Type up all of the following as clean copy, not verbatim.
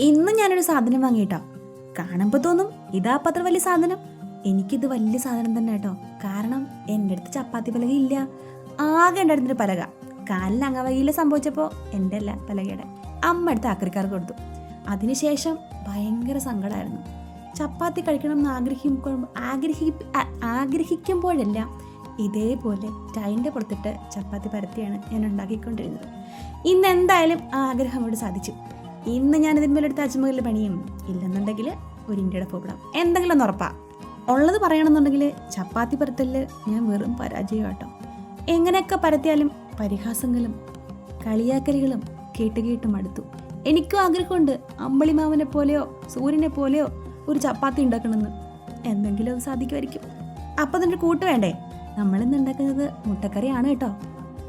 ഇന്ന് ഞാനൊരു സാധനം വാങ്ങിട്ടോ. കാണുമ്പോൾ തോന്നും ഇതാ അത്ര വലിയ സാധനം. എനിക്കിത് വലിയ സാധനം തന്നെ കേട്ടോ. കാരണം എൻ്റെ അടുത്ത് ചപ്പാത്തി പലക ഇല്ല, ആകെ ഉണ്ടായിരുന്നൊരു പലക. കാലിന് അംഗവൈകല്യം സംഭവിച്ചപ്പോൾ എൻ്റെ അല്ല പലകയുടെ അമ്മ എടുത്ത് ആക്രിക്കാർക്ക് കൊടുത്തു. അതിനുശേഷം ഭയങ്കര സങ്കടമായിരുന്നു. ചപ്പാത്തി കഴിക്കണം എന്ന് ആഗ്രഹിക്കുമ്പോഴെല്ലാം ഇതേപോലെ ടൈൻ്റെ പുറത്തിട്ട് ചപ്പാത്തി പരത്തിയാണ് ഞാൻ ഉണ്ടാക്കിക്കൊണ്ടിരുന്നത്. ഇന്ന് എന്തായാലും ആ ആഗ്രഹം അവിടെ സാധിച്ചു. ഇന്ന് ഞാൻ ഇതിന്മേലെടുത്ത് അജ്മലിൽ പണിയും, ഇല്ലെന്നുണ്ടെങ്കിൽ ഒരു ഇന്ത്യയുടെ പ്രോഗ്രാം എന്തെങ്കിലും ഒന്ന് ഉറപ്പാ. ഉള്ളത് പറയണമെന്നുണ്ടെങ്കിൽ ചപ്പാത്തി പരത്തലിൽ ഞാൻ വെറും പരാജയം കേട്ടോ. എങ്ങനെയൊക്കെ പരത്തിയാലും പരിഹാസങ്ങളും കളിയാക്കലുകളും കേട്ട് മടുത്തു. എനിക്കും ആഗ്രഹമുണ്ട് അമ്പളിമാവനെ പോലെയോ സൂര്യനെ പോലെയോ ഒരു ചപ്പാത്തി ഉണ്ടാക്കണമെന്ന്. എന്തെങ്കിലും അത് സാധിക്കുമായിരിക്കും. അപ്പം അതിൻ്റെ കൂട്ട് വേണ്ടേ? നമ്മളിന്ന് ഉണ്ടാക്കുന്നത് മുട്ടക്കറിയാണ് കേട്ടോ.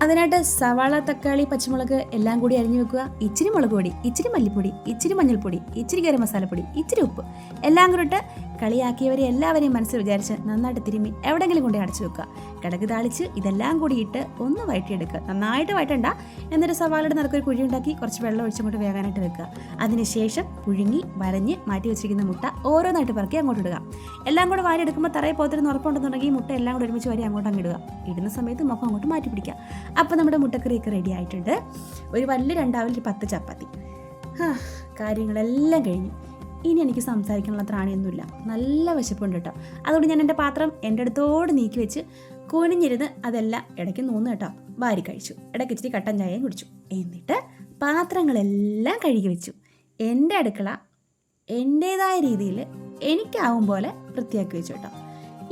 അതിനായിട്ട് സവാള, തക്കാളി, പച്ചമുളക് എല്ലാം കൂടി അരിഞ്ഞു വെക്കുക. ഇച്ചിരി മുളക് പൊടി, ഇച്ചിരി മല്ലിപ്പൊടി, ഇച്ചിരി മഞ്ഞൾപ്പൊടി, ഇച്ചിരി ഗരം മസാലപ്പൊടി, ഇച്ചിരി ഉപ്പ് എല്ലാം കൂടി ഇട്ട് കളിയാക്കിയവരെ എല്ലാവരെയും മനസ്സിൽ വിചാരിച്ച് നന്നായിട്ട് തിരുമ്മി എവിടെയെങ്കിലും കൊണ്ട് അടച്ചു വെക്കുക. കടുക് താളിച്ച് ഇതെല്ലാം കൂടി ഇട്ട് ഒന്ന് വഴറ്റിയെടുക്കുക. നന്നായിട്ട് വഴറ്റണ്ട. എന്നിട്ട് സവാളയുടെ നറുക്കൊരു കുഴി ഉണ്ടാക്കി കുറച്ച് വെള്ളം ഒഴിച്ചങ്ങോട്ട് വേകാനായിട്ട് വെക്കുക. അതിനുശേഷം പുഴുങ്ങി വരഞ്ഞ് മാറ്റി വെച്ചിരിക്കുന്ന മുട്ട ഓരോന്നായിട്ട് പറക്കി അങ്ങോട്ട് ഇടുക. എല്ലാം കൂടെ വാരിയെടുക്കുമ്പോൾ തറയിൽ പോകത്തിരുന്ന് ഉറപ്പുണ്ടെന്നുണ്ടെങ്കിൽ മുട്ട എല്ലാം കൂടെ ഒരുമിച്ച് വരി അങ്ങോട്ട് അങ്ങിടുക. ഇടുന്ന സമയത്ത് മുഖം അങ്ങോട്ട് മാറ്റി പിടിക്കുക. അപ്പോൾ നമ്മുടെ മുട്ടക്കറിയൊക്കെ റെഡി ആയിട്ടുണ്ട്. ഒരു വലിയ 2 10 ചപ്പാത്തി. കാര്യങ്ങളെല്ലാം കഴിഞ്ഞു. ഇനി എനിക്ക് സംസാരിക്കാനുള്ള ത്രാണിയൊന്നുമില്ല. നല്ല വിശപ്പുണ്ട് കേട്ടോ. അതുകൊണ്ട് ഞാൻ എൻ്റെ പാത്രം എൻ്റെ അടുത്തോട് നീക്കി വെച്ച് കുനിഞ്ഞിരുന്ന് അതെല്ലാം ഇടയ്ക്ക് നോന്ന് കേട്ടോ വാരി കഴിച്ചു. ഇടയ്ക്ക് ഇച്ചിരി കട്ടൻ ചായയും കുടിച്ചു. എന്നിട്ട് പാത്രങ്ങളെല്ലാം കഴുകി വെച്ചു. എൻ്റെ അടുക്കള എൻ്റേതായ രീതിയിൽ എനിക്കാവും പോലെ വൃത്തിയാക്കി വെച്ചു കേട്ടോ.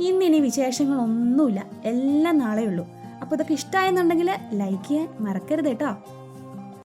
ഇന്നിനി വിശേഷങ്ങളൊന്നുമില്ല, എല്ലാം നാളെ ഉള്ളൂ. അപ്പോൾ ഇതൊക്കെ ഇഷ്ടമായെന്നുണ്ടെങ്കിൽ ലൈക്ക് ചെയ്യാൻ മറക്കരുത് കേട്ടോ.